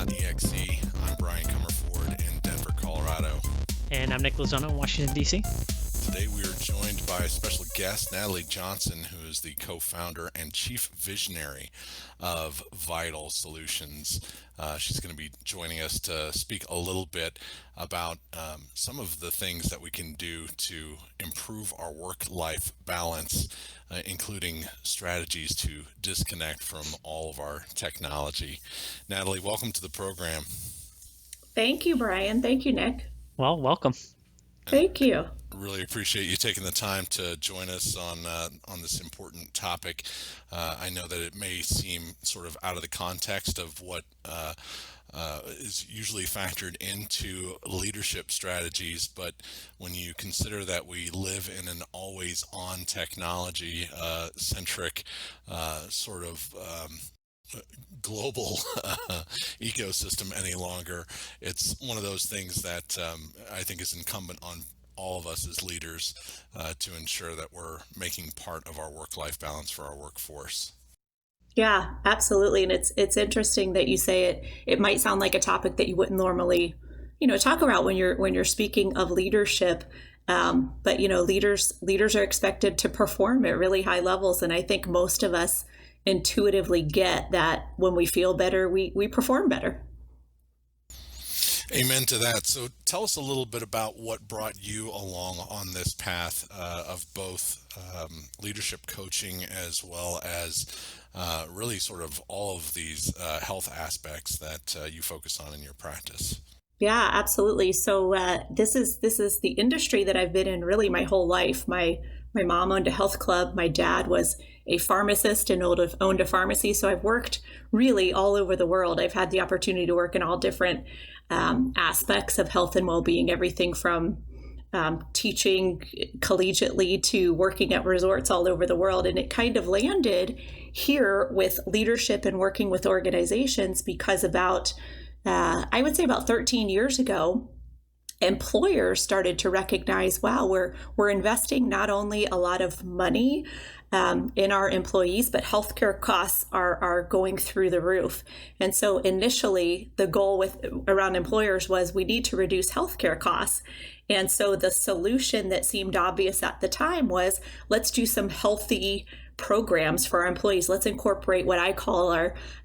ViDL.exe. I'm Brian Comerford in Denver, Colorado. And I'm Nick Lozano in Washington, D.C. Today we are joined by a special guest, Natalie Johnson, who is the co-founder and chief visionary of ViDL Solutions. She's going to be joining us to speak a little bit about some of the things that we can do to improve our work-life balance, including strategies to disconnect from all of our technology. Natalie, welcome to the program. Thank you, Brian. Thank you, Nick. Well, welcome. Thank you. Really appreciate you taking the time to join us on this important topic. I know that it may seem sort of out of the context of what is usually factored into leadership strategies, but when you consider that we live in an always-on technology centric sort of global ecosystem any longer, it's one of those things that I think is incumbent on all of us as leaders to ensure that we're making part of our work-life balance for our workforce. Yeah, absolutely. And it's interesting that you say it. It might sound like a topic that you wouldn't normally, talk about when you're speaking of leadership. But leaders are expected to perform at really high levels, and I think most of us intuitively get that when we feel better, we perform better. Amen to that. So tell us a little bit about what brought you along on this path of both leadership coaching as well as really sort of all of these health aspects that you focus on in your practice. Yeah, absolutely. So this is the industry that I've been in really my whole life. My mom owned a health club. My dad was a pharmacist and owned a pharmacy. So I've worked really all over the world. I've had the opportunity to work in all different aspects of health and well-being, everything from teaching collegiately to working at resorts all over the world. And it kind of landed here with leadership and working with organizations because I would say about 13 years ago, employers started to recognize, wow, we're investing not only a lot of money in our employees, but healthcare costs are going through the roof. And so initially, the goal around employers was we need to reduce healthcare costs. And so the solution that seemed obvious at the time was let's do some healthy programs for our employees. Let's incorporate what I call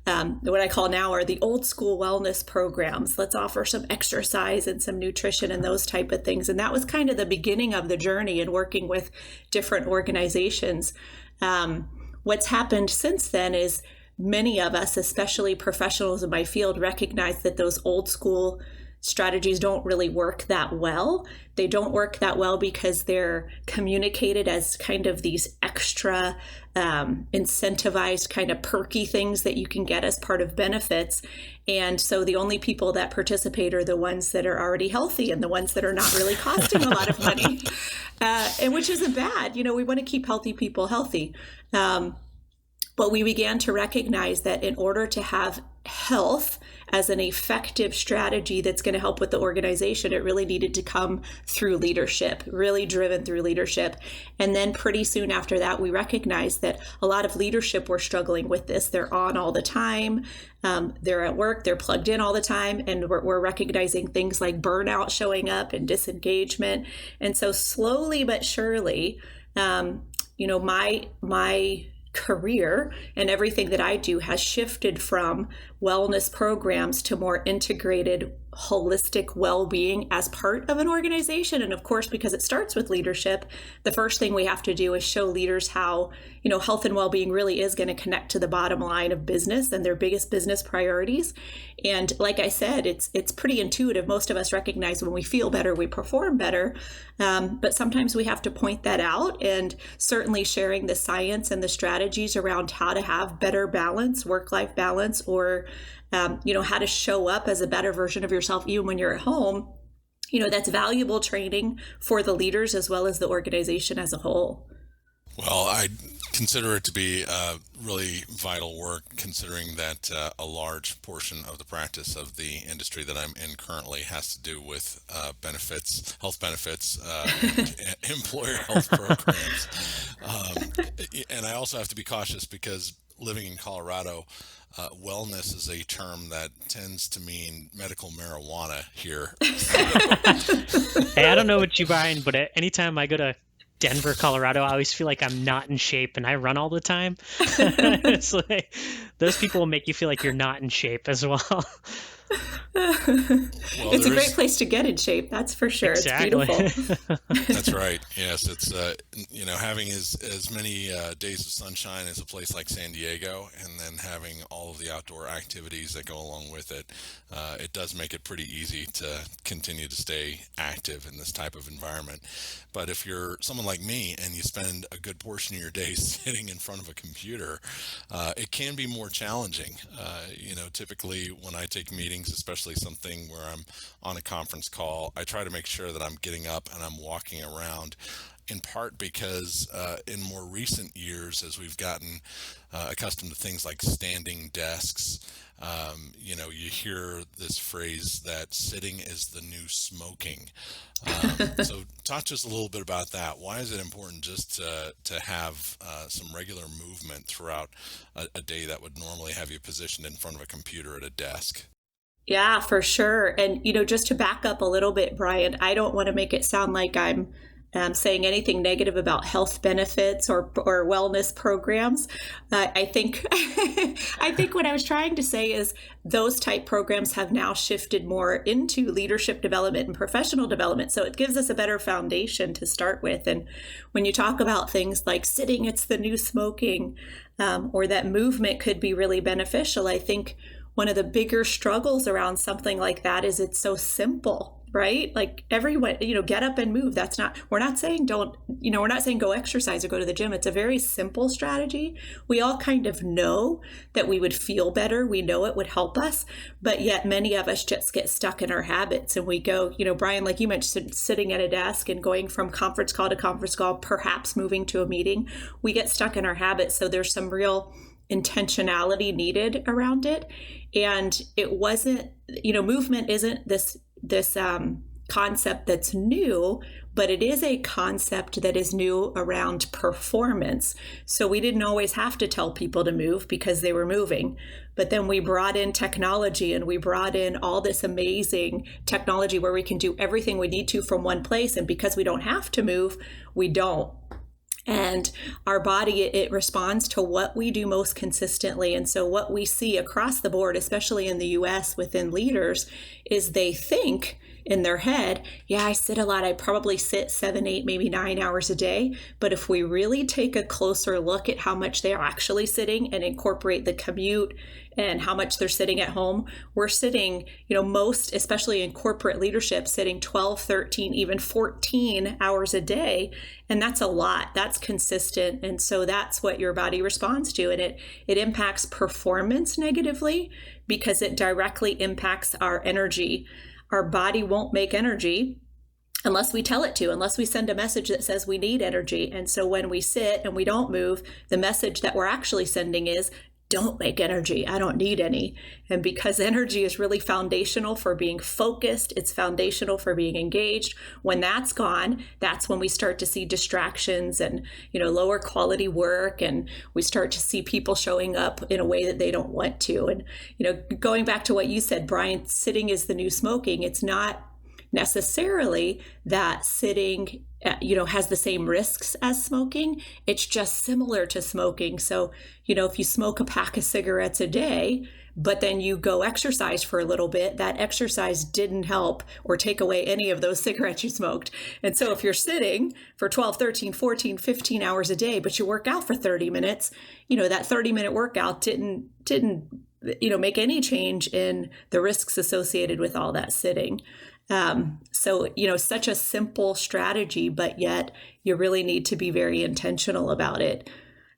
now are the old school wellness programs. Let's offer some exercise and some nutrition and those type of things. And that was kind of the beginning of the journey in working with different organizations. What's happened since then is many of us, especially professionals in my field, recognize that those old school strategies don't really work that well. They don't work that well because they're communicated as kind of these extra incentivized kind of perky things that you can get as part of benefits. And so the only people that participate are the ones that are already healthy and the ones that are not really costing a lot of money, and which isn't bad. We want to keep healthy people healthy. But we began to recognize that in order to have health as an effective strategy that's going to help with the organization, it really needed to come through leadership, really driven through leadership. And then pretty soon after that, we recognized that a lot of leadership were struggling with this. They're on all the time. They're at work. They're plugged in all the time. And we're recognizing things like burnout showing up and disengagement. And so slowly but surely, my career and everything that I do has shifted from wellness programs to more integrated, holistic well-being as part of an organization. And of course, because it starts with leadership, the first thing we have to do is show leaders how, health and well-being really is going to connect to the bottom line of business and their biggest business priorities. And like I said, it's pretty intuitive. Most of us recognize when we feel better, we perform better. But sometimes we have to point that out, and certainly sharing the science and the strategies around how to have better balance, work-life balance, or how to show up as a better version of yourself even when you're at home. That's valuable training for the leaders as well as the organization as a whole. Well, I consider it to be really vital work, considering that a large portion of the practice of the industry that I'm in currently has to do with benefits, health benefits, and employer health programs. And I also have to be cautious because living in Colorado, wellness is a term that tends to mean medical marijuana here. Hey, I don't know what you, Brian, but anytime I go to Denver, Colorado, I always feel like I'm not in shape, and I run all the time. It's like those people will make you feel like you're not in shape as well. Well, It's a great is, place to get in shape, that's for sure. Exactly. It's beautiful. That's right. Yes, it's having as many days of sunshine as a place like San Diego, and then having all of the outdoor activities that go along with it. It does make it pretty easy to continue to stay active in this type of environment. But if you're someone like me and you spend a good portion of your day sitting in front of a computer, it can be more challenging. Typically when I take meetings, especially something where I'm on a conference call, I try to make sure that I'm getting up and I'm walking around, in part because in more recent years, as we've gotten accustomed to things like standing desks, you hear this phrase that sitting is the new smoking. So talk to us a little bit about that. Why is it important just to have some regular movement throughout a day that would normally have you positioned in front of a computer at a desk? Yeah, for sure. And, just to back up a little bit, Brian, I don't want to make it sound like I'm saying anything negative about health benefits or wellness programs. I think I think what I was trying to say is those type programs have now shifted more into leadership development and professional development. So it gives us a better foundation to start with. And when you talk about things like sitting, it's the new smoking, or that movement could be really beneficial, I think one of the bigger struggles around something like that is it's so simple, right? Like everyone, get up and move. We're not saying we're not saying go exercise or go to the gym. It's a very simple strategy. We all kind of know that we would feel better. We know it would help us, but yet many of us just get stuck in our habits and we go, Brian, like you mentioned, sitting at a desk and going from conference call to conference call, perhaps moving to a meeting. We get stuck in our habits. So there's some real intentionality needed around it. And it wasn't, movement isn't this concept that's new, but it is a concept that is new around performance. So we didn't always have to tell people to move because they were moving. But then we brought in technology and we brought in all this amazing technology where we can do everything we need to from one place. And because we don't have to move, we don't. And our body, it responds to what we do most consistently. And so what we see across the board, especially in the US within leaders, is they think in their head, yeah, I sit a lot. I probably sit 7, 8, maybe 9 hours a day. But if we really take a closer look at how much they are actually sitting and incorporate the commute and how much they're sitting at home, we're sitting, most, especially in corporate leadership, sitting 12, 13, even 14 hours a day. And that's a lot. That's consistent. And so that's what your body responds to. And it impacts performance negatively because it directly impacts our energy. Our body won't make energy unless we tell it to, unless we send a message that says we need energy. And so when we sit and we don't move, the message that we're actually sending is, don't make energy. I don't need any. And because energy is really foundational for being focused, it's foundational for being engaged. When that's gone, that's when we start to see distractions and, lower quality work. And we start to see people showing up in a way that they don't want to. And, going back to what you said, Brian, sitting is the new smoking. It's not necessarily that sitting has the same risks as smoking. It's just similar to smoking. So, if you smoke a pack of cigarettes a day, but then you go exercise for a little bit, that exercise didn't help or take away any of those cigarettes you smoked. And so if you're sitting for 12, 13, 14, 15 hours a day, but you work out for 30 minutes, that 30-minute workout didn't make any change in the risks associated with all that sitting. So, such a simple strategy, but yet you really need to be very intentional about it.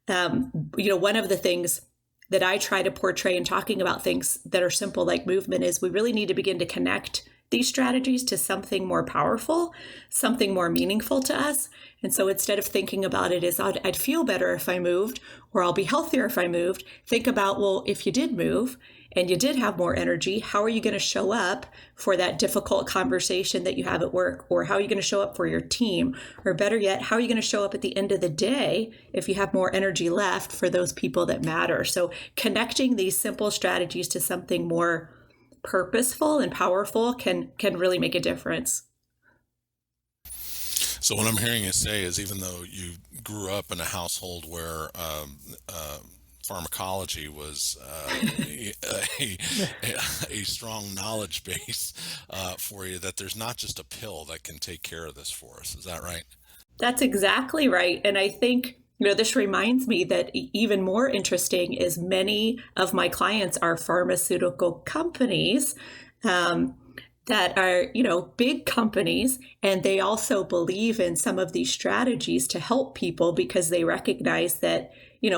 One of the things that I try to portray in talking about things that are simple like movement is we really need to begin to connect these strategies to something more powerful, something more meaningful to us. And so instead of thinking about it as I'd feel better if I moved, or I'll be healthier if I moved, think about, well, if you did move and you did have more energy, how are you going to show up for that difficult conversation that you have at work? Or how are you going to show up for your team? Or better yet, how are you going to show up at the end of the day if you have more energy left for those people that matter? So connecting these simple strategies to something more purposeful and powerful can really make a difference. So what I'm hearing you say is, even though you grew up in a household where pharmacology was a strong knowledge base for you, that there's not just a pill that can take care of this for us. Is that right? That's exactly right. And I think, this reminds me that even more interesting is many of my clients are pharmaceutical companies. That are, big companies, and they also believe in some of these strategies to help people because they recognize that,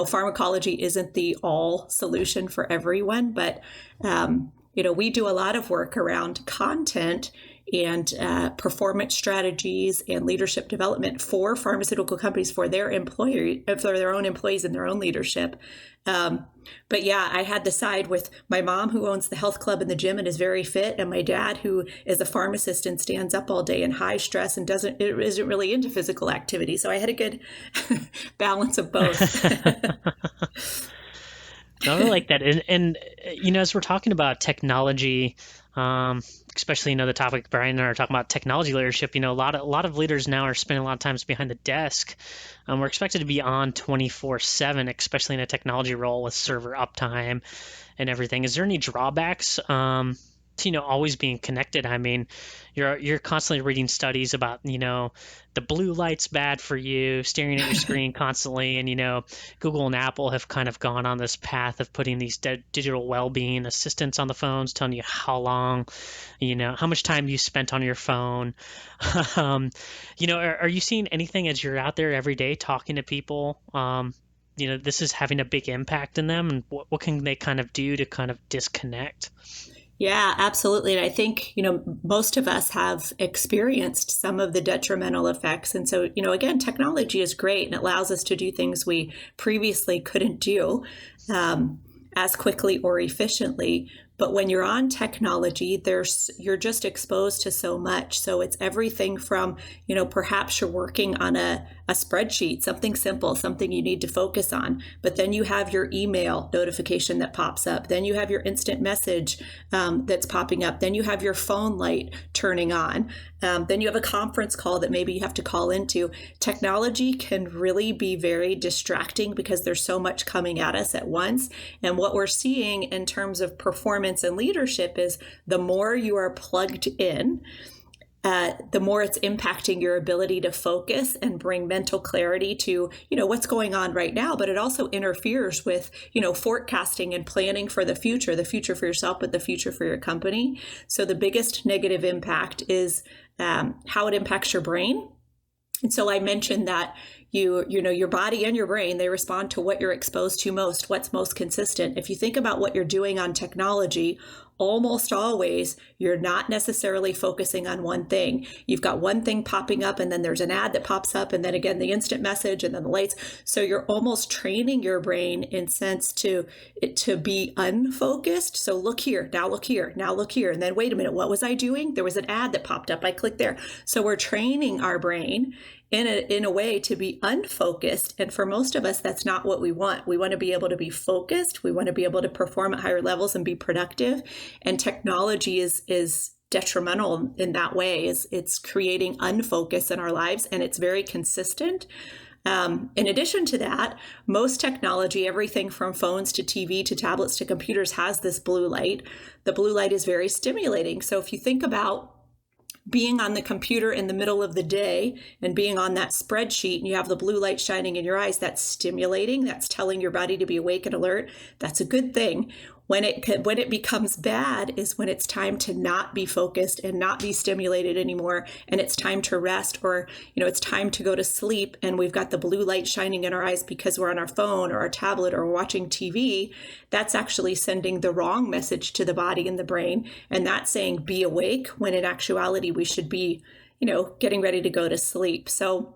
pharmacology isn't the all solution for everyone. But, we do a lot of work around content and performance strategies and leadership development for pharmaceutical companies, for their for their own employees and their own leadership. But yeah, I had the side with my mom, who owns the health club and the gym and is very fit, and my dad, who is a pharmacist and stands up all day in high stress and isn't really into physical activity. So I had a good balance of both. I really like that. And as we're talking about technology, especially, the topic Brian and I are talking about, technology leadership, a lot of leaders now are spending a lot of time behind the desk. We're expected to be on 24/7, especially in a technology role with server uptime and everything. Is there any drawbacks to, always being connected? I mean, you're constantly reading studies about, the blue light's bad for you, staring at your screen constantly. And, Google and Apple have kind of gone on this path of putting these digital well-being assistants on the phones, telling you how long, how much time you spent on your phone. Are you seeing anything as you're out there every day talking to people? This is having a big impact in them, and what can they kind of do to kind of disconnect? Yeah, absolutely. And I think, most of us have experienced some of the detrimental effects. And so, again, technology is great and it allows us to do things we previously couldn't do as quickly or efficiently. But when you're on technology, you're just exposed to so much. So it's everything from, perhaps you're working on a spreadsheet, something simple, something you need to focus on. But then you have your email notification that pops up. Then you have your instant message that's popping up. Then you have your phone light turning on. Then you have a conference call that maybe you have to call into. Technology can really be very distracting because there's so much coming at us at once. And what we're seeing in terms of performance and leadership is the more you are plugged in, the more it's impacting your ability to focus and bring mental clarity to, what's going on right now. But it also interferes with, forecasting and planning for the future for yourself, but the future for your company. So the biggest negative impact is how it impacts your brain. And so I mentioned that your body and your brain, they respond to what you're exposed to most, what's most consistent. If you think about what you're doing on technology, almost always you're not necessarily focusing on one thing. You've got one thing popping up, and then there's an ad that pops up, and then again the instant message, and then the lights. So you're almost training your brain in sense to be unfocused. So look here, now look here, now look here, and then wait a minute, what was I doing? There was an ad that popped up, I clicked there. So we're training our brain in a way to be unfocused. And for most of us, that's not what we want. We want to be able to be focused. We want to be able to perform at higher levels and be productive. And technology is detrimental in that way. It's creating unfocus in our lives, and it's very consistent. In addition to that, most technology, everything from phones to TV to tablets to computers, has this blue light. The blue light is very stimulating. So if you think about being on the computer in the middle of the day and being on that spreadsheet and you have the blue light shining in your eyes, that's stimulating. That's telling your body to be awake and alert. That's a good thing. When it becomes bad is when it's time to not be focused and not be stimulated anymore, and it's time to rest, or it's time to go to sleep, and we've got the blue light shining in our eyes because we're on our phone or our tablet or watching TV. That's actually sending the wrong message to the body and the brain, and that's saying be awake, when in actuality we should be getting ready to go to sleep. So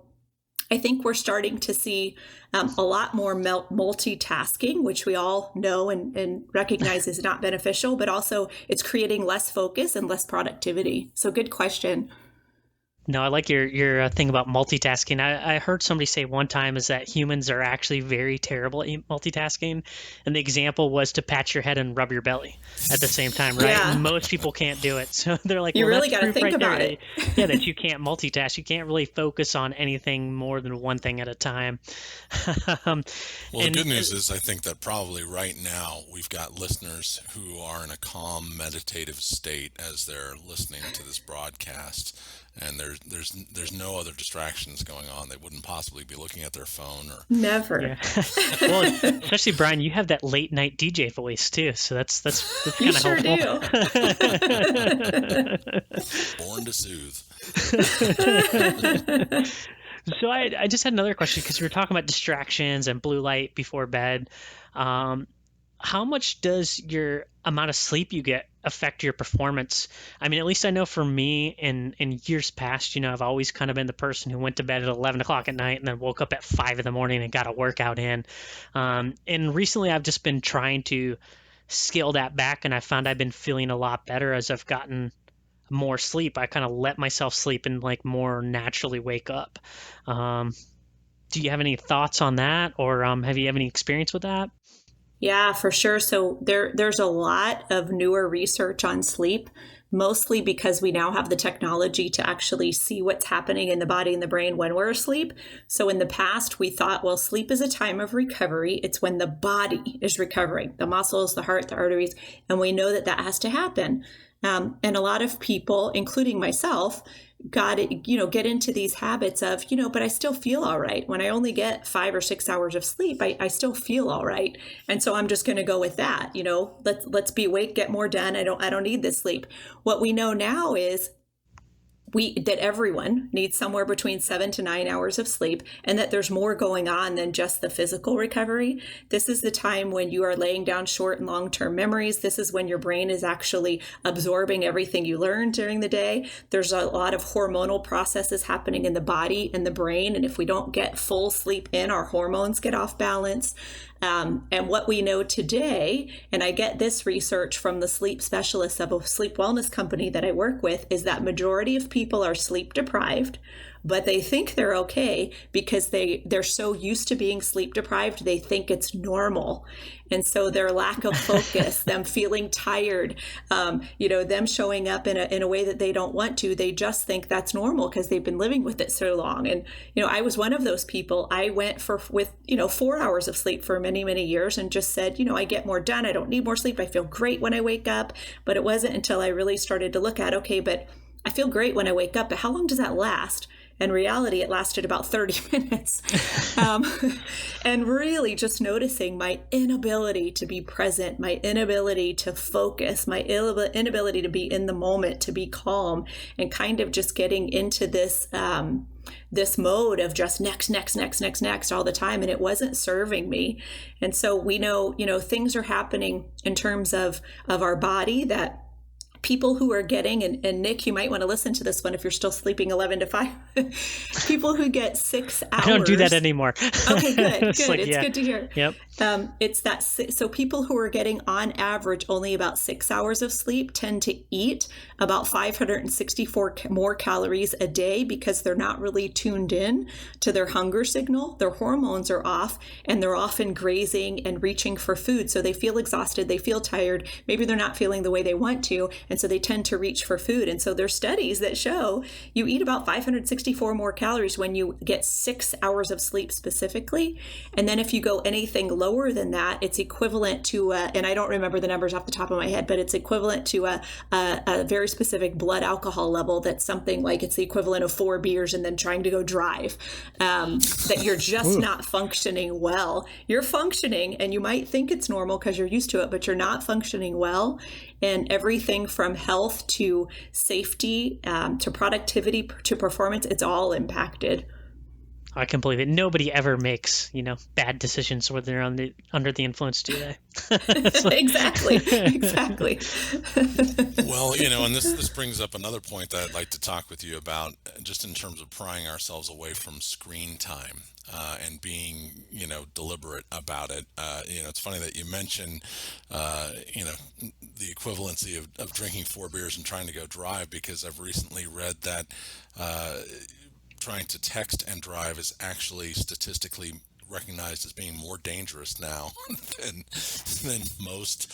I think we're starting to see a lot more multitasking, which we all know and recognize is not beneficial, but also it's creating less focus and less productivity. So good question. No, I like your thing about multitasking. I heard somebody say one time is that humans are actually very terrible at multitasking, and the example was to pat your head and rub your belly at the same time, right? Yeah. Most people can't do it, so they're like, You well, really that's got to proof think right about there. it. Yeah, that you can't multitask. You can't really focus on anything more than one thing at a time. Well, the good news is I think that probably right now we've got listeners who are in a calm, meditative state as they're listening to this broadcast, and there's no other distractions going on. They wouldn't possibly be looking at their phone or Never. Yeah. Well, especially Brian, you have that late night DJ voice too, so that's You kind of sure helpful. born to soothe. So I just had another question because we were talking about distractions and blue light before bed. How much does your amount of sleep you get affect your performance? I mean, at least I know for me in years past, I've always kind of been the person who went to bed at 11 o'clock at night and then woke up at 5 in the morning and got a workout in. And recently I've just been trying to scale that back, and I found I've been feeling a lot better as I've gotten more sleep. I kind of let myself sleep and like more naturally wake up. Do you have any thoughts on that, or have you have any experience with that? Yeah, for sure. So there's a lot of newer research on sleep, mostly because we now have the technology to actually see what's happening in the body and the brain when we're asleep. So in the past, we thought, well, sleep is a time of recovery. It's when the body is recovering, the muscles, the heart, the arteries, and we know that that has to happen. And a lot of people, including myself, get into these habits of, but I still feel all right. When I only get 5 or 6 hours of sleep, I still feel all right. And so I'm just going to go with that. Let's be awake, get more done. I don't need this sleep. What we know now is that everyone needs somewhere between 7 to 9 hours of sleep, and that there's more going on than just the physical recovery. This is the time when you are laying down short and long-term memories. This is when your brain is actually absorbing everything you learned during the day. There's a lot of hormonal processes happening in the body and the brain, and if we don't get full sleep in, our hormones get off balance. And what we know today, and I get this research from the sleep specialists of a sleep wellness company that I work with, is that majority of people are sleep deprived, but they think they're okay because they're so used to being sleep deprived, they think it's normal. And so their lack of focus, them feeling tired, them showing up in a way that they don't want to, they just think that's normal because they've been living with it so long. And, I was one of those people. I went with 4 hours of sleep for many, many years and just said, I get more done. I don't need more sleep. I feel great when I wake up. But it wasn't until I really started to look at, okay, but I feel great when I wake up, but how long does that last? In reality, it lasted about 30 minutes. And really just noticing my inability to be present, my inability to focus, my inability to be in the moment, to be calm, and kind of just getting into this mode of just next all the time. And it wasn't serving me. And so we know, things are happening in terms of our body that people who are getting, and Nick, you might want to listen to this one if you're still sleeping 11 to 5, people who get 6 hours. I don't do that anymore. Okay, good. It's yeah. good to hear. Yep. It's that. So people who are getting on average only about 6 hours of sleep tend to eat about 564 more calories a day because they're not really tuned in to their hunger signal. Their hormones are off, and they're often grazing and reaching for food. So they feel exhausted. They feel tired. Maybe they're not feeling the way they want to. And so they tend to reach for food. And so there's studies that show you eat about 564 more calories when you get 6 hours of sleep specifically. And then if you go anything lower than that, it's equivalent to, and I don't remember the numbers off the top of my head, but it's equivalent to a very specific blood alcohol level that's something like it's the equivalent of 4 beers and then trying to go drive, that you're just not functioning well. You're functioning, and you might think it's normal because you're used to it, but you're not functioning well. And everything from health to safety, to productivity, to performance, it's all impacted. I can believe it. Nobody ever makes, bad decisions when they're under the influence, do they? It's like... Exactly. Exactly. Well, and this brings up another point that I'd like to talk with you about, just in terms of prying ourselves away from screen time, and being, deliberate about it. It's funny that you mention, the equivalency of drinking 4 beers and trying to go drive, because I've recently read that trying to text and drive is actually statistically recognized as being more dangerous now than most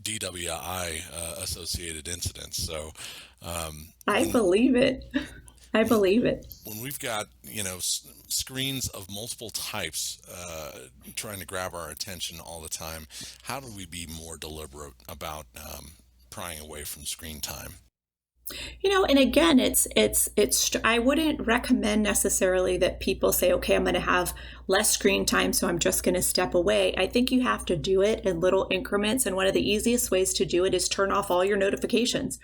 DWI associated incidents. So I believe it. I believe it. when we've got screens of multiple types trying to grab our attention all the time, how do we be more deliberate about prying away from screen time? And again, I wouldn't recommend necessarily that people say, okay, I'm going to have less screen time, so I'm just going to step away. I think you have to do it in little increments. And one of the easiest ways to do it is turn off all your notifications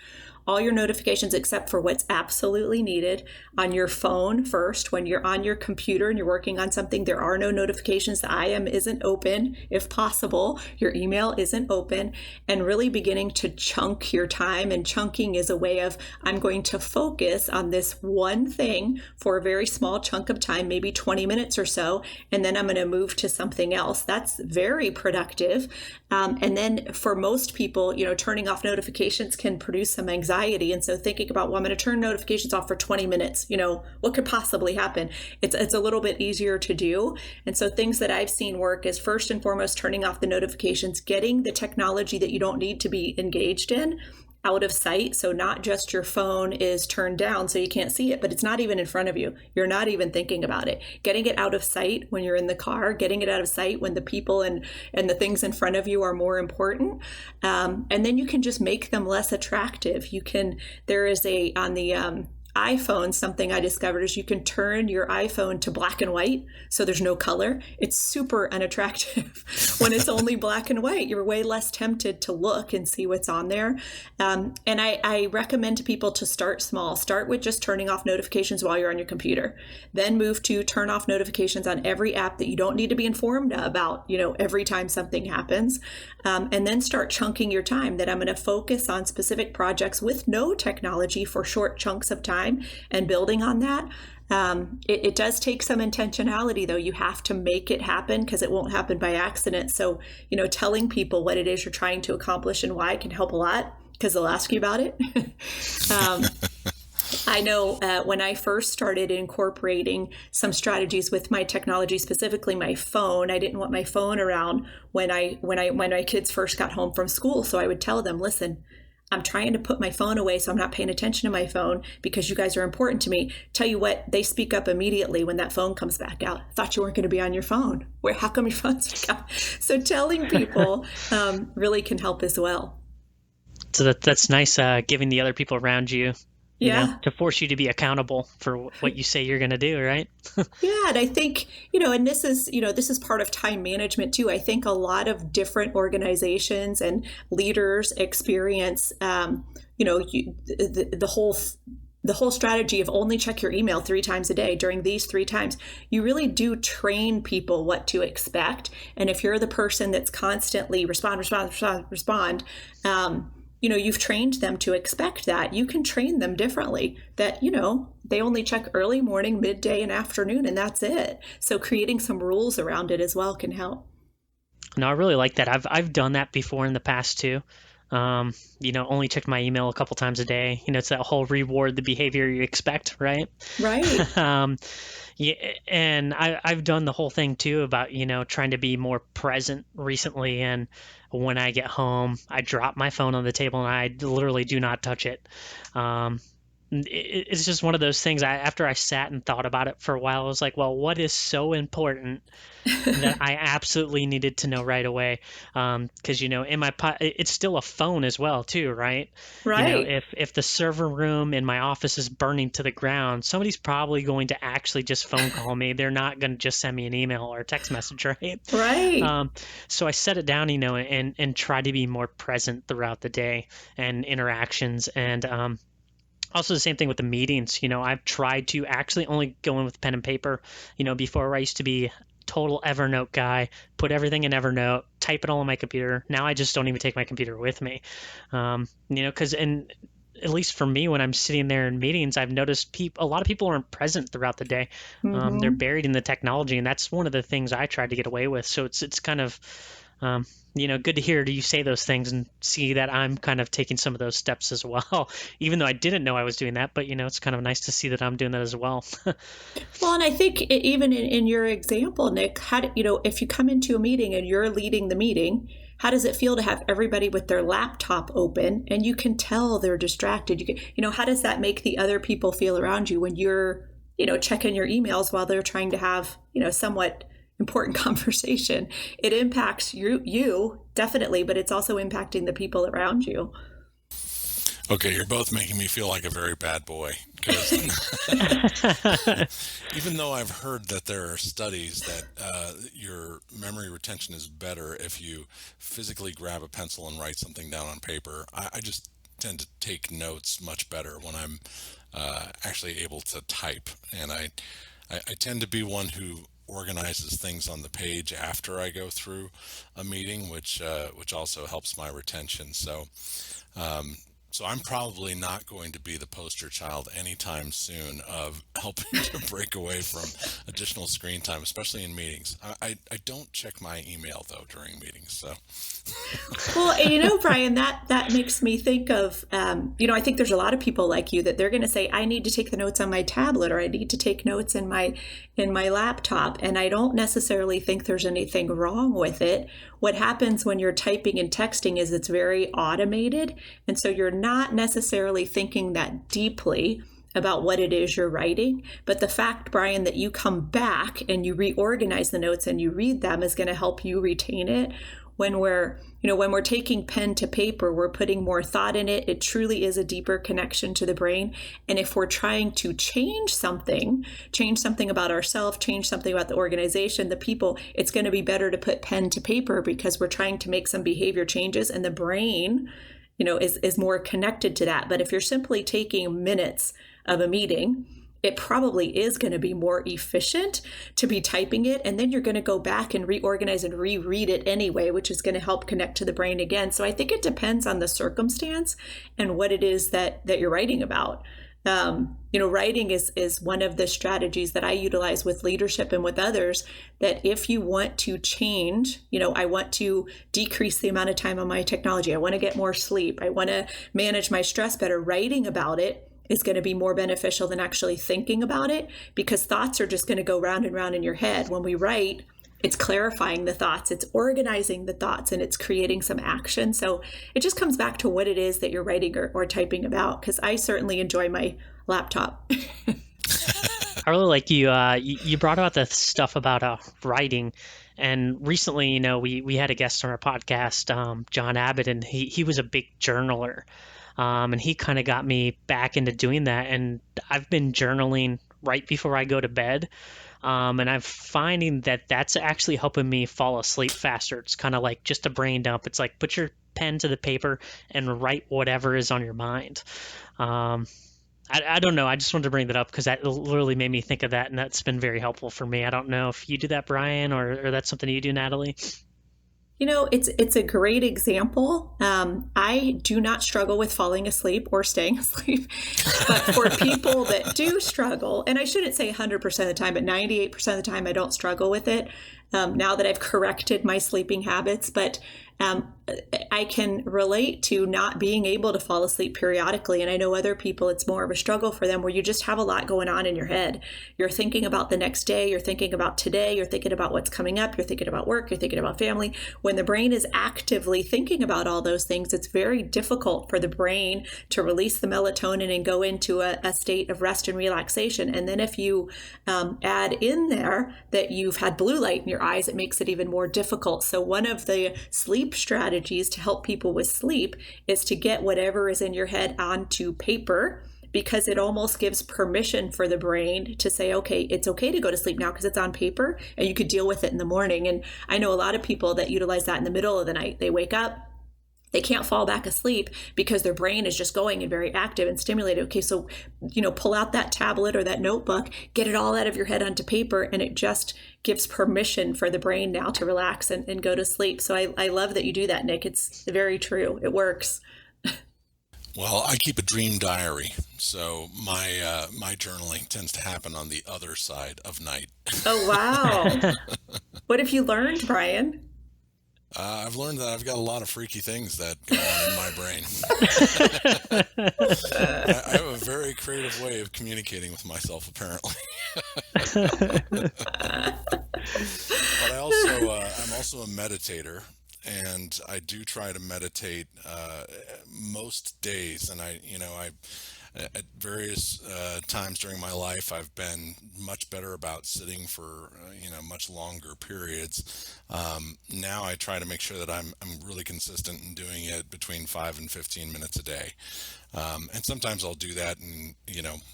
except for what's absolutely needed on your phone first. When you're on your computer and you're working on something, there are no notifications. The IM isn't open. If possible, your email isn't open, and really beginning to chunk your time. And chunking is a way of, I'm going to focus on this one thing for a very small chunk of time, maybe 20 minutes or so, and then I'm going to move to something else. That's very productive. And then for most people, turning off notifications can produce some anxiety. And so thinking about, well, I'm going to turn notifications off for 20 minutes, what could possibly happen? It's a little bit easier to do. And so things that I've seen work is, first and foremost, turning off the notifications, getting the technology that you don't need to be engaged in out of sight. So not just your phone is turned down so you can't see it, but it's not even in front of you. You're not even thinking about it. Getting it out of sight when you're in the car, getting it out of sight when the people and the things in front of you are more important. And then you can just make them less attractive. There is on the iPhone, something I discovered is you can turn your iPhone to black and white, so there's no color. It's super unattractive when it's only black and white. You're way less tempted to look and see what's on there. And I recommend to people to start small. Start with just turning off notifications while you're on your computer. Then move to turn off notifications on every app that you don't need to be informed about, every time something happens. And then start chunking your time, that I'm going to focus on specific projects with no technology for short chunks of time, and building on that. It does take some intentionality, though. You have to make it happen, because it won't happen by accident. So, telling people what it is you're trying to accomplish and why can help a lot, because they'll ask you about it. I know when I first started incorporating some strategies with my technology, specifically my phone, I didn't want my phone around when my kids first got home from school. So I would tell them, listen, I'm trying to put my phone away, so I'm not paying attention to my phone because you guys are important to me. Tell you what, they speak up immediately when that phone comes back out. Thought you weren't going to be on your phone. How come your phone's back out? So telling people really can help as well. So that's nice, giving the other people around you, to force you to be accountable for what you say you're going to do, right? Yeah, and I think, and this is part of time management too. I think a lot of different organizations and leaders experience, the whole strategy of only check your email 3 times a day during these 3 times. You really do train people what to expect. And if you're the person that's constantly respond, you've trained them to expect that. You can train them differently, that, they only check early morning, midday, and afternoon, and that's it. So creating some rules around it as well can help. No, I really like that. I've done that before in the past too. Only check my email a couple times a day. It's that whole reward the behavior you expect, right? Right. Yeah, and I've done the whole thing too about, trying to be more present recently. And when I get home, I drop my phone on the table and I literally do not touch it. It's just one of those things. After I sat and thought about it for a while, I was like, well, what is so important that I absolutely needed to know right away? Because, in my it's still a phone as well, too, right? Right. If the server room in my office is burning to the ground, somebody's probably going to actually just phone call me. They're not going to just send me an email or a text message, right? Right. So I set it down, and try to be more present throughout the day and interactions. And Also, the same thing with the meetings. I've tried to actually only go in with pen and paper. Before I used to be total Evernote guy, put everything in Evernote, type it all on my computer. Now I just don't even take my computer with me. Because at least for me, when I'm sitting there in meetings, I've noticed a lot of people aren't present throughout the day. They're buried in the technology, and that's one of the things I tried to get away with. So it's kind of good to hear you say those things and see that I'm kind of taking some of those steps as well, even though I didn't know I was doing that. But it's kind of nice to see that I'm doing that as well. Well, and I think even in your example, Nick, if you come into a meeting and you're leading the meeting, how does it feel to have everybody with their laptop open and you can tell they're distracted? How does that make the other people feel around you when you're, checking your emails while they're trying to have, somewhat important conversation? It impacts you definitely, but it's also impacting the people around you. Okay, you're both making me feel like a very bad boy. Because even though I've heard that there are studies that your memory retention is better if you physically grab a pencil and write something down on paper, I just tend to take notes much better when I'm actually able to type. And I tend to be one who organizes things on the page after I go through a meeting, which also helps my retention. So I'm probably not going to be the poster child anytime soon of helping to break away from additional screen time, especially in meetings. I don't check my email though during meetings. So, well, Brian, that makes me think of, I think there's a lot of people like you that they're going to say, I need to take the notes on my tablet, or I need to take notes in my laptop. And I don't necessarily think there's anything wrong with it. What happens when you're typing and texting is it's very automated. And so you're not necessarily thinking that deeply about what it is you're writing. But the fact, Brian, that you come back and you reorganize the notes and you read them is going to help you retain it. When we're taking pen to paper, we're putting more thought in it. It truly is a deeper connection to the brain. And if we're trying to change something about ourselves, change something about the organization, the people, it's going to be better to put pen to paper because we're trying to make some behavior changes, and the brain, is more connected to that. But if you're simply taking minutes of a meeting, it probably is going to be more efficient to be typing it. And then you're going to go back and reorganize and reread it anyway, which is going to help connect to the brain again. So I think it depends on the circumstance and what it is that you're writing about. Writing is one of the strategies that I utilize with leadership and with others, that if you want to change, I want to decrease the amount of time on my technology. I want to get more sleep. I want to manage my stress better. Writing about it is going to be more beneficial than actually thinking about it, because thoughts are just going to go round and round in your head. When we write, it's clarifying the thoughts, it's organizing the thoughts, and it's creating some action. So it just comes back to what it is that you're writing or typing about, because I certainly enjoy my laptop. I really like you brought about the stuff about writing. And recently, we had a guest on our podcast, John Abbott, and he was a big journaler. And he kind of got me back into doing that. And I've been journaling right before I go to bed. And I'm finding that that's actually helping me fall asleep faster. It's kind of like just a brain dump. It's like put your pen to the paper and write whatever is on your mind. I don't know. I just wanted to bring that up because that literally made me think of that. And that's been very helpful for me. I don't know if you do that, Brian, or that's something you do, Natalie. It's a great example. I do not struggle with falling asleep or staying asleep, but for people that do struggle, and I shouldn't say 100% of the time, but 98% of the time I don't struggle with it, now that I've corrected my sleeping habits, but I can relate to not being able to fall asleep periodically. And I know other people, it's more of a struggle for them, where you just have a lot going on in your head. You're thinking about the next day, you're thinking about today, you're thinking about what's coming up, you're thinking about work, you're thinking about family. When the brain is actively thinking about all those things, it's very difficult for the brain to release the melatonin and go into a state of rest and relaxation. And then if you add in there that you've had blue light in your eyes, it makes it even more difficult. So one of the sleep strategies to help people with sleep is to get whatever is in your head onto paper, because it almost gives permission for the brain to say, okay, it's okay to go to sleep now because it's on paper and you could deal with it in the morning. And I know a lot of people that utilize that in the middle of the night. They wake up, they can't fall back asleep because their brain is just going and very active and stimulated. Okay, so, pull out that tablet or that notebook, get it all out of your head onto paper, and it just gives permission for the brain now to relax and go to sleep. So I love that you do that, Nick. It's very true. It works. Well, I keep a dream diary, so my journaling tends to happen on the other side of night. Oh, wow. What have you learned, Brian? I've learned that I've got a lot of freaky things that go on in my brain. I have a very creative way of communicating with myself, apparently. But I'm also a meditator, and I do try to meditate most days. And at various times during my life, I've been much better about sitting for much longer periods. Now I try to make sure that I'm really consistent in doing it between 5 and 15 minutes a day. And sometimes I'll do that in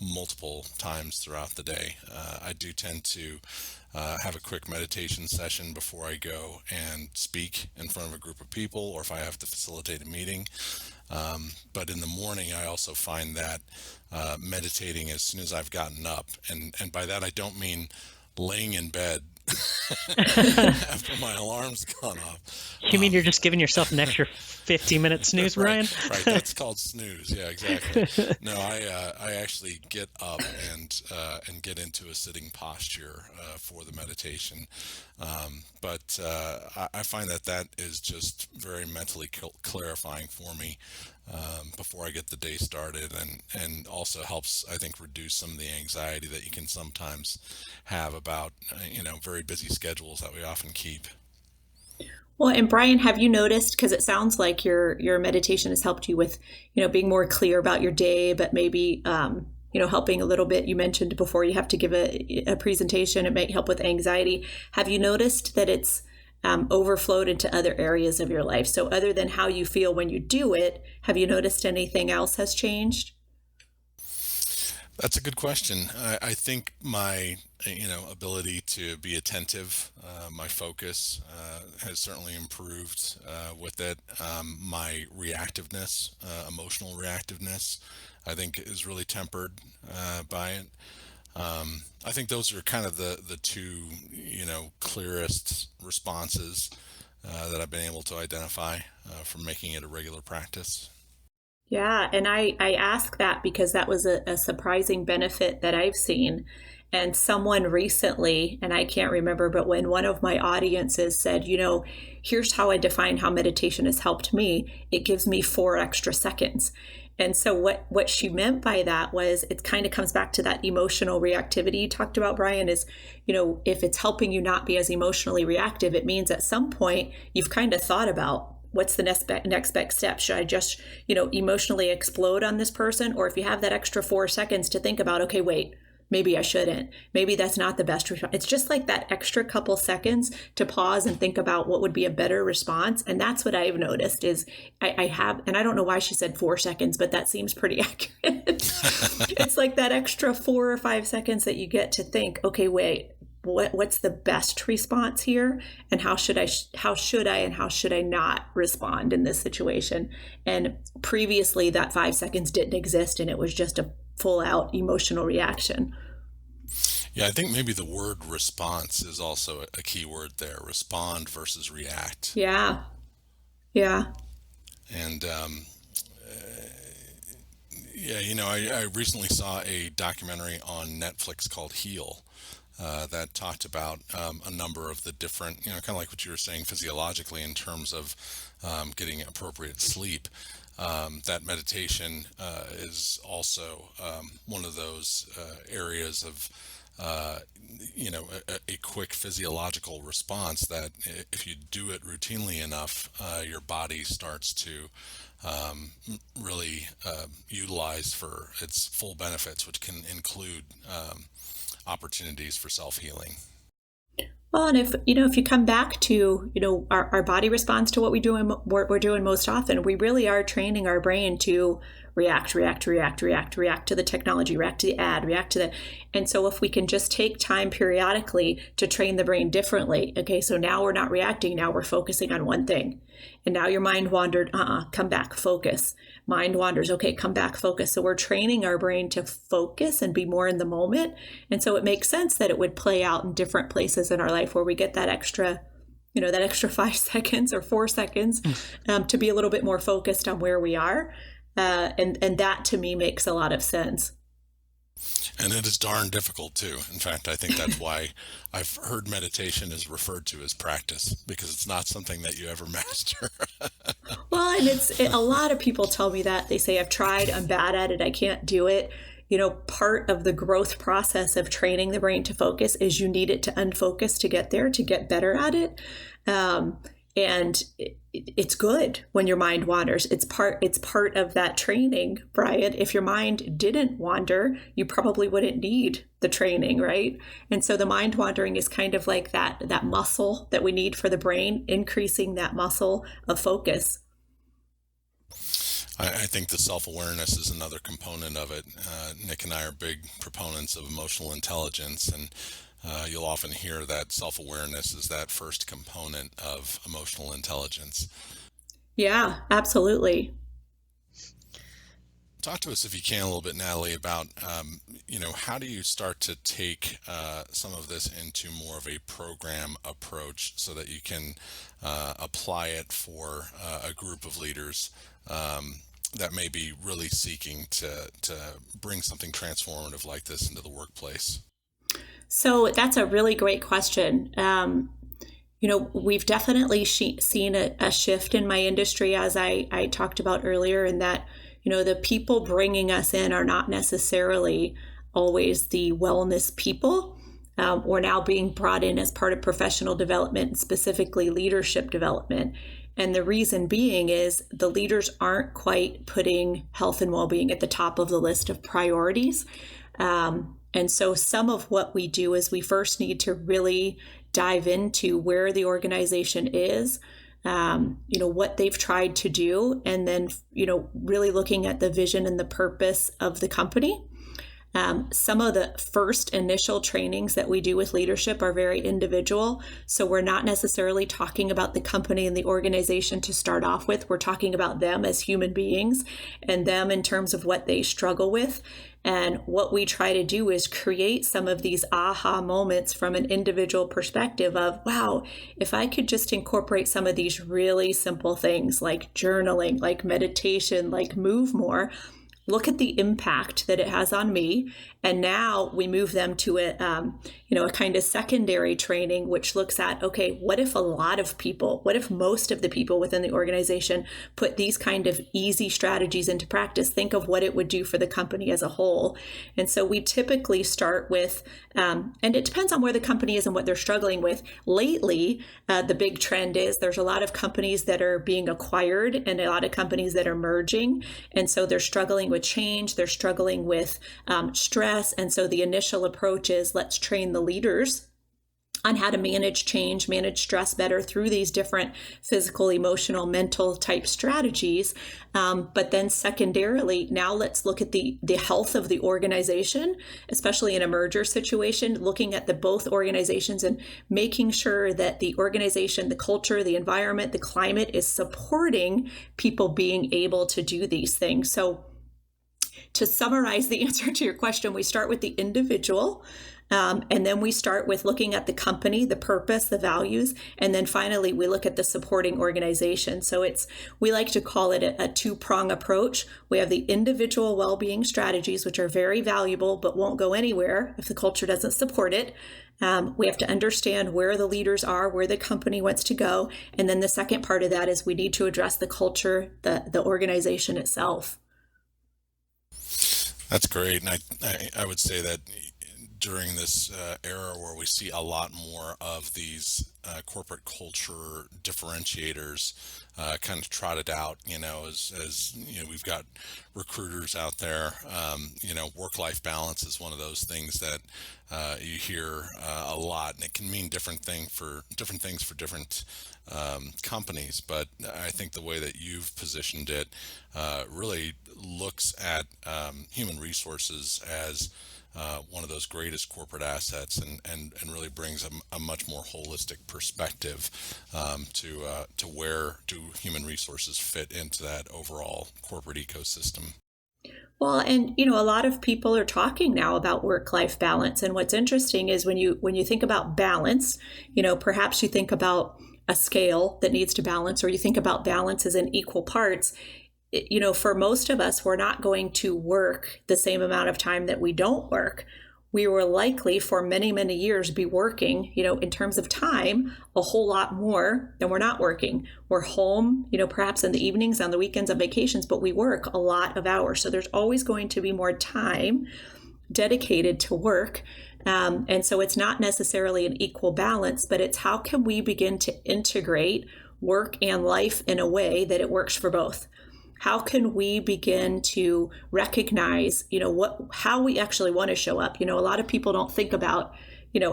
multiple times throughout the day. I do tend to have a quick meditation session before I go and speak in front of a group of people, or if I have to facilitate a meeting. But in the morning, I also find that meditating as soon as I've gotten up, and by that I don't mean laying in bed after my alarm's gone off. You mean you're just giving yourself an extra 15-minute snooze, Brian? Right, that's called snooze. Yeah, exactly. No, I actually get up and get into a sitting posture for the meditation. But I find that is just very mentally clarifying for me before I get the day started, and also helps, I think, reduce some of the anxiety that you can sometimes have about very busy schedules that we often keep. Well, and Brian, have you noticed, because it sounds like your meditation has helped you with, being more clear about your day, but maybe, helping a little bit. You mentioned before you have to give a presentation, it might help with anxiety. Have you noticed that it's overflowed into other areas of your life? So other than how you feel when you do it, have you noticed anything else has changed? That's a good question. I think my, ability to be attentive, my focus has certainly improved with it. My reactiveness, emotional reactiveness, I think is really tempered by it. I think those are kind of the two, clearest responses that I've been able to identify from making it a regular practice. Yeah, and I ask that because that was a surprising benefit that I've seen. And someone recently, and I can't remember, but when one of my audiences said, here's how I define how meditation has helped me, it gives me 4 extra seconds. And so what she meant by that was, it kind of comes back to that emotional reactivity you talked about, Brian, is, if it's helping you not be as emotionally reactive, it means at some point you've kind of thought about, what's the next best step? Should I just, emotionally explode on this person? Or if you have that extra 4 seconds to think about, okay, wait, maybe I shouldn't. Maybe that's not the best response. It's just like that extra couple seconds to pause and think about what would be a better response. And that's what I've noticed is I have, and I don't know why she said 4 seconds, but that seems pretty accurate. It's like that extra 4 or 5 seconds that you get to think, okay, wait, what's the best response here, and how should I not respond in this situation? And previously that 5 seconds didn't exist, and it was just a full out emotional reaction. Yeah, I think maybe the word response is also a key word there. Respond versus react. Yeah. And I recently saw a documentary on Netflix called Heal. That talked about a number of the different, kind of like what you were saying physiologically in terms of getting appropriate sleep. That meditation is also one of those areas of, a quick physiological response that if you do it routinely enough, your body starts to really utilize for its full benefits, which can include opportunities for self-healing. Well, and if you come back to, our body responds to what we're doing most often. We really are training our brain to react to the technology, react to the ad, react to the, and so if we can just take time periodically to train the brain differently, okay, so now we're not reacting, now we're focusing on one thing. And now your mind wandered, come back, focus. Mind wanders, okay, come back, focus. So we're training our brain to focus and be more in the moment. And so it makes sense that it would play out in different places in our life where we get that extra 5 seconds or 4 seconds to be a little bit more focused on where we are. And that to me makes a lot of sense. And it is darn difficult too. In fact, I think that's why I've heard meditation is referred to as practice, because it's not something that you ever master. Well, and a lot of people tell me that. They say, I've tried, I'm bad at it, I can't do it. Part of the growth process of training the brain to focus is you need it to unfocus to get there, to get better at it. And it's good when your mind wanders. It's part of that training, Brian. If your mind didn't wander, you probably wouldn't need the training, right? And so the mind wandering is kind of like that muscle that we need for the brain, increasing that muscle of focus. I think the self-awareness is another component of it. Nick and I are big proponents of emotional intelligence, and you'll often hear that self-awareness is that first component of emotional intelligence. Yeah, absolutely. Talk to us, if you can, a little bit, Natalie, about how do you start to take some of this into more of a program approach so that you can apply it for a group of leaders that may be really seeking to bring something transformative like this into the workplace? So that's a really great question. We've definitely seen a shift in my industry, as I talked about earlier, in that, the people bringing us in are not necessarily always the wellness people. We're now being brought in as part of professional development, specifically leadership development. And the reason being is the leaders aren't quite putting health and well-being at the top of the list of priorities. And so some of what we do is we first need to really dive into where the organization is, what they've tried to do, and then, really looking at the vision and the purpose of the company. Some of the first initial trainings that we do with leadership are very individual. So we're not necessarily talking about the company and the organization to start off with. We're talking about them as human beings and them in terms of what they struggle with. And what we try to do is create some of these aha moments from an individual perspective of, wow, if I could just incorporate some of these really simple things like journaling, like meditation, like move more, look at the impact that it has on me. And now we move them to a kind of secondary training, which looks at, okay, what if most of the people within the organization put these kind of easy strategies into practice? Think of what it would do for the company as a whole. And so we typically start with, and it depends on where the company is and what they're struggling with. Lately, the big trend is there's a lot of companies that are being acquired and a lot of companies that are merging. And so they're struggling with change, they're struggling with stress. And so the initial approach is, let's train the leaders on how to manage change, manage stress better through these different physical, emotional, mental type strategies. But then secondarily, now let's look at the health of the organization, especially in a merger situation, looking at both organizations and making sure that the organization, the culture, the environment, the climate is supporting people being able to do these things. So to summarize the answer to your question, we start with the individual, and then we start with looking at the company, the purpose, the values, and then finally we look at the supporting organization. So we like to call it a two-prong approach. We have the individual well-being strategies, which are very valuable but won't go anywhere if the culture doesn't support it. We have to understand where the leaders are, where the company wants to go, and then the second part of that is we need to address the culture, the organization itself. That's great. And I would say that during this era where we see a lot more of these corporate culture differentiators kind of trotted out, as we've got recruiters out there. Work-life balance is one of those things that you hear a lot, and it can mean different things for different companies. But I think the way that you've positioned it really looks at human resources as one of those greatest corporate assets, and really brings a much more holistic perspective to where do human resources fit into that overall corporate ecosystem. Well, and a lot of people are talking now about work-life balance. And what's interesting is when you think about balance, perhaps you think about a scale that needs to balance, or you think about balance as in equal parts. For most of us, we're not going to work the same amount of time that we don't work. We will likely for many, many years be working, in terms of time, a whole lot more than we're not working. We're home, perhaps in the evenings, on the weekends, on vacations, but we work a lot of hours. So there's always going to be more time dedicated to work. And so it's not necessarily an equal balance, but it's how can we begin to integrate work and life in a way that it works for both? How can we begin to recognize, how we actually want to show up? A lot of people don't think about,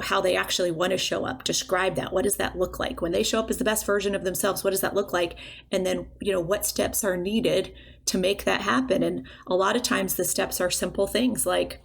how they actually want to show up. Describe that. What does that look like? When they show up as the best version of themselves, what does that look like? And then, what steps are needed to make that happen? And a lot of times the steps are simple things like,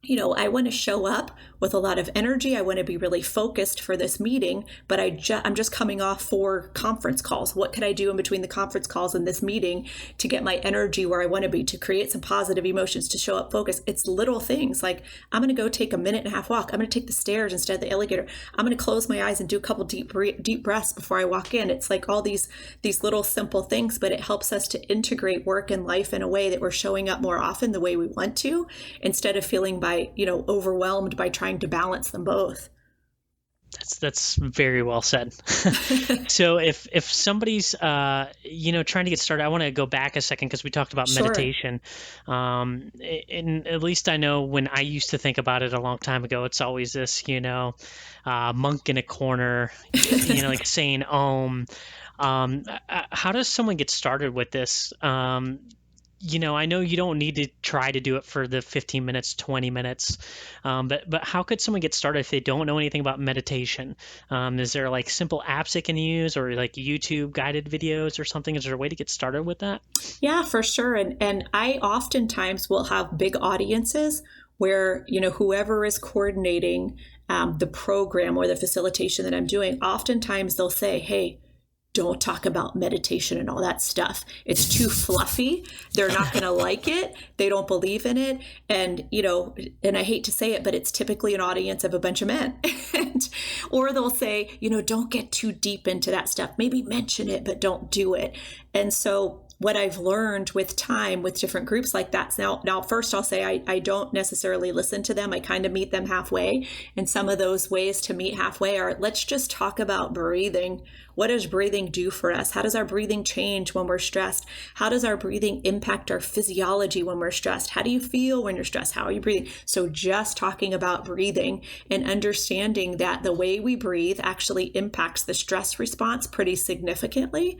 I want to show up with a lot of energy. I want to be really focused for this meeting, but I'm just coming off 4 conference calls. What could I do in between the conference calls and this meeting to get my energy where I want to be, to create some positive emotions, to show up focused? It's little things like I'm going to go take a 1.5-minute walk. I'm going to take the stairs instead of the elevator. I'm going to close my eyes and do a couple deep breaths before I walk in. It's like all these little simple things, but it helps us to integrate work and life in a way that we're showing up more often the way we want to, instead of feeling overwhelmed by trying to balance them both. That's very well said. So if somebody's trying to get started, I want to go back a second because we talked about Sure. meditation. And at least I know when I used to think about it a long time ago, it's always this monk in a corner, like saying Om. How does someone get started with this? I know you don't need to try to do it for the 15 minutes, 20 minutes, but how could someone get started if they don't know anything about meditation? Is there like simple apps they can use, or like YouTube guided videos or something? Is there a way to get started with that? Yeah, for sure. And I oftentimes will have big audiences where, whoever is coordinating the program or the facilitation that I'm doing, oftentimes they'll say, hey, don't talk about meditation and all that stuff. It's too fluffy. They're not going to like it. They don't believe in it. And, and I hate to say it, but it's typically an audience of a bunch of men. Or they'll say, don't get too deep into that stuff. Maybe mention it, but don't do it. And so what I've learned with time with different groups like that. Now first I'll say I don't necessarily listen to them. I kind of meet them halfway. And some of those ways to meet halfway are, let's just talk about breathing. What does breathing do for us? How does our breathing change when we're stressed? How does our breathing impact our physiology when we're stressed? How do you feel when you're stressed? How are you breathing? So just talking about breathing and understanding that the way we breathe actually impacts the stress response pretty significantly.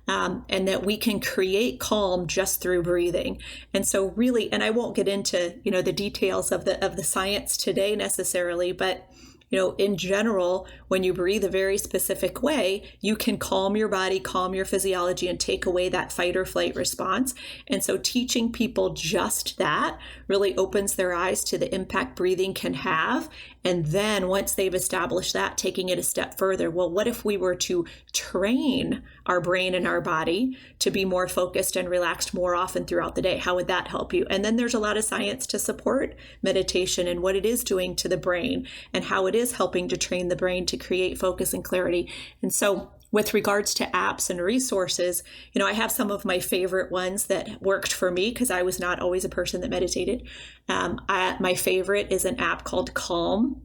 And that we can create calm just through breathing. And so really, and I won't get into, the details of the science today necessarily, but in general, when you breathe a very specific way, you can calm your body, calm your physiology, and take away that fight or flight response. And so teaching people just that really opens their eyes to the impact breathing can have. And then once they've established that, taking it a step further, well, what if we were to train our brain and our body to be more focused and relaxed more often throughout the day? How would that help you? And then there's a lot of science to support meditation and what it is doing to the brain and how it is helping to train the brain to create focus and clarity. And so with regards to apps and resources, I have some of my favorite ones that worked for me because I was not always a person that meditated. My favorite is an app called Calm.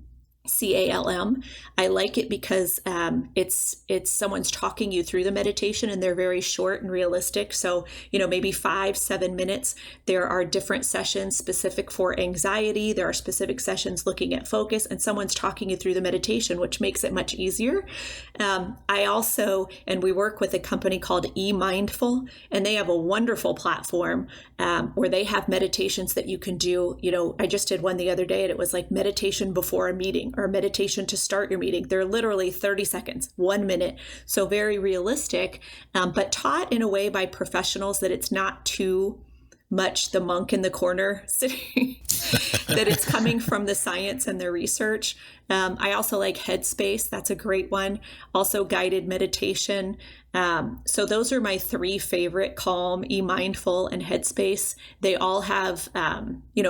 CALM. I like it because it's someone's talking you through the meditation, and they're very short and realistic. So, maybe 5-7 minutes. There are different sessions specific for anxiety. There are specific sessions looking at focus, and someone's talking you through the meditation, which makes it much easier. I also, and we work with a company called eMindful, and they have a wonderful platform where they have meditations that you can do. I just did one the other day, and it was like meditation before a meeting or meditation to start your meeting. They're literally 30 seconds, 1 minute. So very realistic, but taught in a way by professionals that it's not too much the monk in the corner sitting, that it's coming from the science and the research. I also like Headspace. That's a great one. Also guided meditation. So those are my 3 favorite: Calm, eMindful, and Headspace. They all have,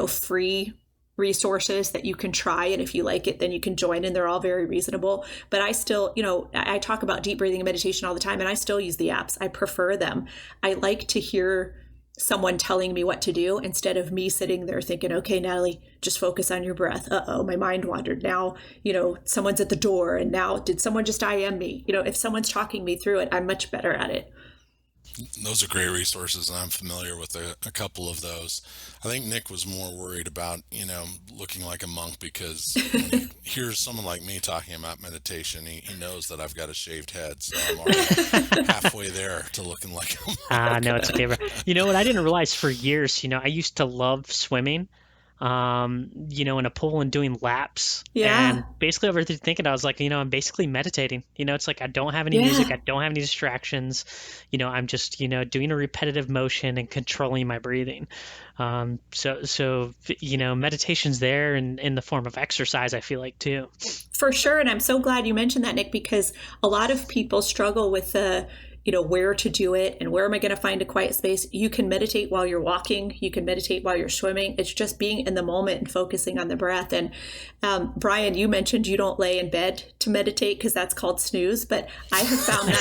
free resources that you can try, and if you like it, then you can join, and they're all very reasonable. But I still, I talk about deep breathing and meditation all the time, and I still use the apps. I prefer them. I like to hear someone telling me what to do instead of me sitting there thinking, okay, Natalie, just focus on your breath. My mind wandered. Now, someone's at the door, and now did someone just IM me? If someone's talking me through it, I'm much better at it. Those are great resources, and I'm familiar with a couple of those. I think Nick was more worried about, looking like a monk, because when he hears someone like me talking about meditation, he knows that I've got a shaved head, so I'm already halfway there to looking like a monk. No, it's okay. You know what? I didn't realize for years, I used to love swimming, in a pool and doing laps. Yeah. And basically overthinking, I was like, I'm basically meditating. It's like I don't have any music, I don't have any distractions. I'm just, doing a repetitive motion and controlling my breathing. So meditation's there in the form of exercise, I feel like, too. For sure. And I'm so glad you mentioned that, Nick, because a lot of people struggle with the where to do it and where am I going to find a quiet space. You can meditate while you're walking. You can meditate while you're swimming. It's just being in the moment and focusing on the breath. And Brian, you mentioned you don't lay in bed to meditate because that's called snooze, but I have found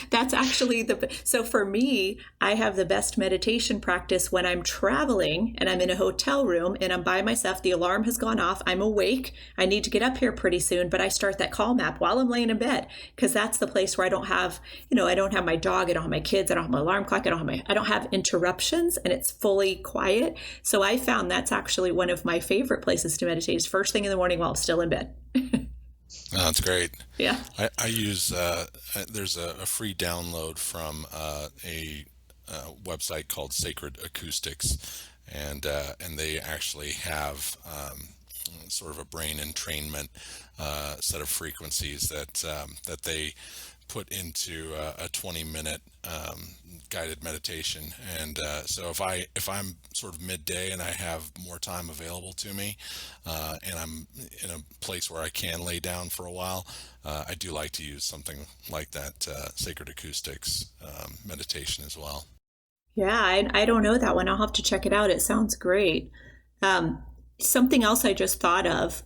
that's actually so for me, I have the best meditation practice when I'm traveling and I'm in a hotel room and I'm by myself. The alarm has gone off. I'm awake. I need to get up here pretty soon, but I start that Calm app while I'm laying in bed, because that's the place where I don't have my dog, I don't have my kids, I don't have my alarm clock, I don't have interruptions, and it's fully quiet. So I found that's actually one of my favorite places to meditate, is first thing in the morning while I'm still in bed. That's great. Yeah. I use, there's a free download from a website called Sacred Acoustics, and they actually have sort of a brain entrainment set of frequencies that they put into a 20-minute guided meditation. And so if I'm sort of midday and I have more time available to me, and I'm in a place where I can lay down for a while, I do like to use something like that Sacred Acoustics meditation as well. Yeah, I don't know that one. I'll have to check it out. It sounds great. Something else I just thought of,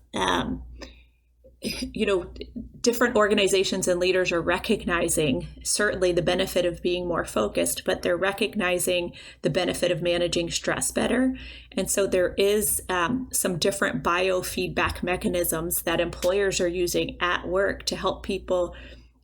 different organizations and leaders are recognizing certainly the benefit of being more focused, but they're recognizing the benefit of managing stress better. And so there is some different biofeedback mechanisms that employers are using at work to help people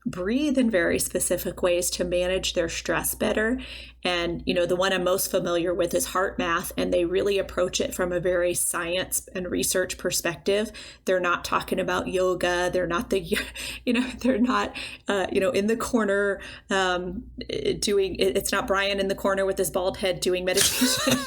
breathe in very specific ways to manage their stress better. And, the one I'm most familiar with is heart math, and they really approach it from a very science and research perspective. They're not talking about yoga. They're not they're not, in the corner doing, it's not Brian in the corner with his bald head doing meditation.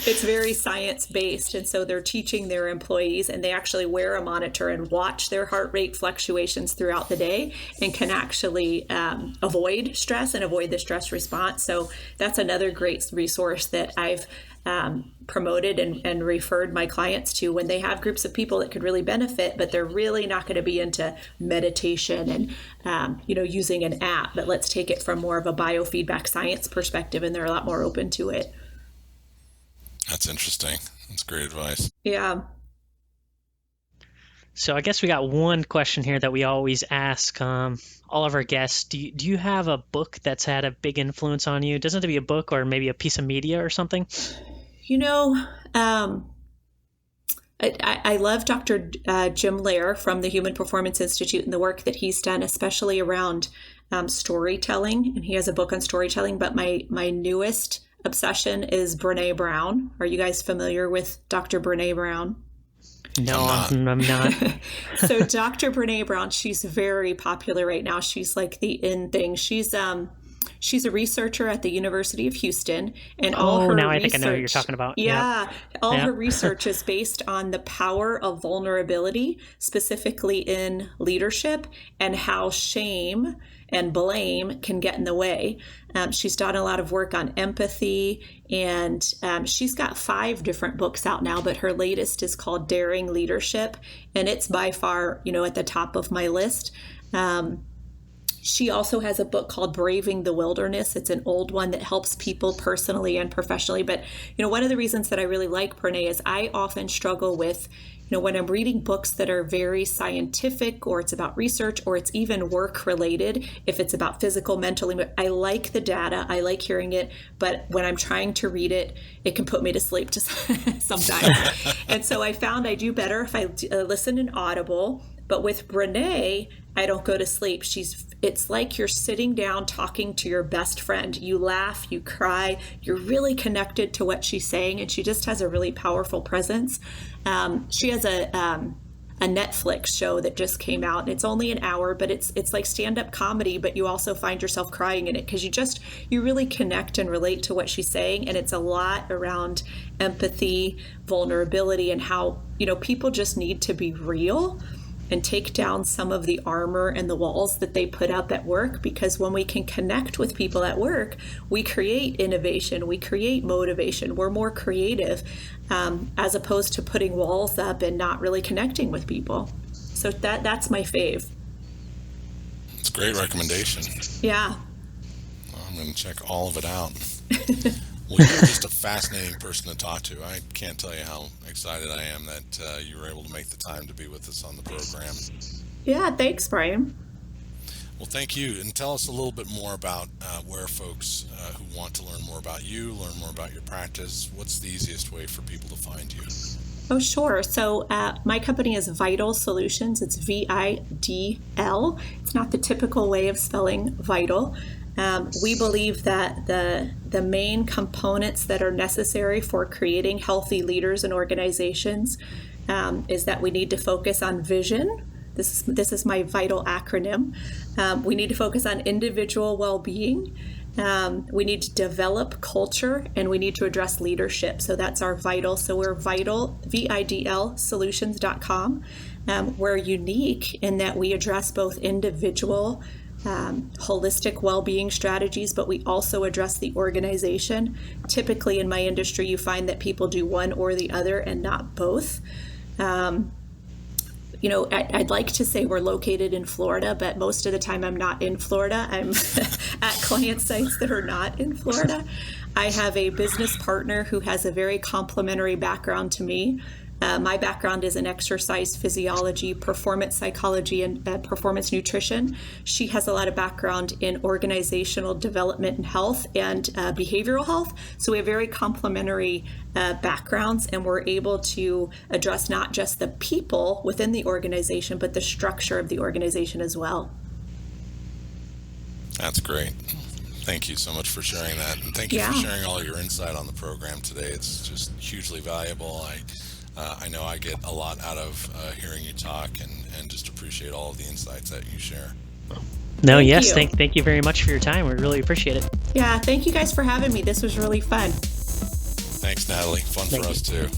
It's very science-based. And so they're teaching their employees, and they actually wear a monitor and watch their heart rate fluctuations throughout the day, and can actually avoid stress and avoid the stress response. So that's another great resource that I've promoted and referred my clients to when they have groups of people that could really benefit, but they're really not going to be into meditation and using an app. But let's take it from more of a biofeedback science perspective, and they're a lot more open to it. That's interesting. That's great advice. Yeah. So I guess we got one question here that we always ask all of our guests. Do you have a book that's had a big influence on you? It doesn't have to be a book, or maybe a piece of media or something. I love Dr. Jim Lair from the Human Performance Institute and the work that he's done, especially around storytelling. And he has a book on storytelling. But my newest obsession is Brene Brown. Are you guys familiar with Dr. Brene Brown? No, I'm not. So Dr. Brene Brown, she's very popular right now. She's like the in thing. She's a researcher at the University of Houston, and all her now research, I think I know what you're talking about. Yeah, all Yep. her research is based on the power of vulnerability, specifically in leadership, and how shame and blame can get in the way. She's done a lot of work on empathy, and she's got 5 different books out now, but her latest is called Daring Leadership, and it's by far, at the top of my list. She also has a book called Braving the Wilderness. It's an old one that helps people personally and professionally. But, one of the reasons that I really like Brene is I often struggle with, when I'm reading books that are very scientific, or it's about research, or it's even work related, if it's about physical, mental, I like the data, I like hearing it, but when I'm trying to read it, it can put me to sleep sometimes. And so I found I do better if I listen in Audible. But with Brene, I don't go to sleep. It's like you're sitting down talking to your best friend. You laugh, you cry, you're really connected to what she's saying, and she just has a really powerful presence. She has a Netflix show that just came out, and it's only an hour, but it's like stand-up comedy, but you also find yourself crying in it because you really connect and relate to what she's saying, and it's a lot around empathy, vulnerability, and how people just need to be real and take down some of the armor and the walls that they put up at work, because when we can connect with people at work, we create innovation, we create motivation, we're more creative, as opposed to putting walls up and not really connecting with people. So that's my fave. It's a great recommendation. Yeah. Well, I'm going to check all of it out. Well, you're just a fascinating person to talk to. I can't tell you how excited I am that you were able to make the time to be with us on the program. Yeah, thanks, Brian. Well, thank you. And tell us a little bit more about where folks who want to learn more about you, learn more about your practice, what's the easiest way for people to find you? Oh, sure. So my company is ViDL Solutions. It's ViDL. It's not the typical way of spelling vital. We believe that the main components that are necessary for creating healthy leaders and organizations is that we need to focus on vision. This is my ViDL acronym. We need to focus on individual well-being. We need to develop culture, and we need to address leadership. So that's our ViDL. So we're ViDL Solutions.com. We're unique in that we address both individual holistic well-being strategies, but we also address the organization. Typically in my industry, you find that people do one or the other and not both. I'd like to say we're located in Florida, but most of the time I'm not in Florida. I'm at client sites that are not in Florida. I have a business partner who has a very complementary background to me. My background is in exercise physiology, performance psychology, and performance nutrition. She has a lot of background in organizational development and health and behavioral health. So we have very complementary backgrounds, and we're able to address not just the people within the organization, but the structure of the organization as well. That's great. Thank you so much for sharing that. And thank you for sharing all your insight on the program today. It's just hugely valuable. I know I get a lot out of hearing you talk and just appreciate all of the insights that you share. Thank you very much for your time. We really appreciate it. Yeah, thank you guys for having me. This was really fun. Thanks, Natalie. Fun for us too.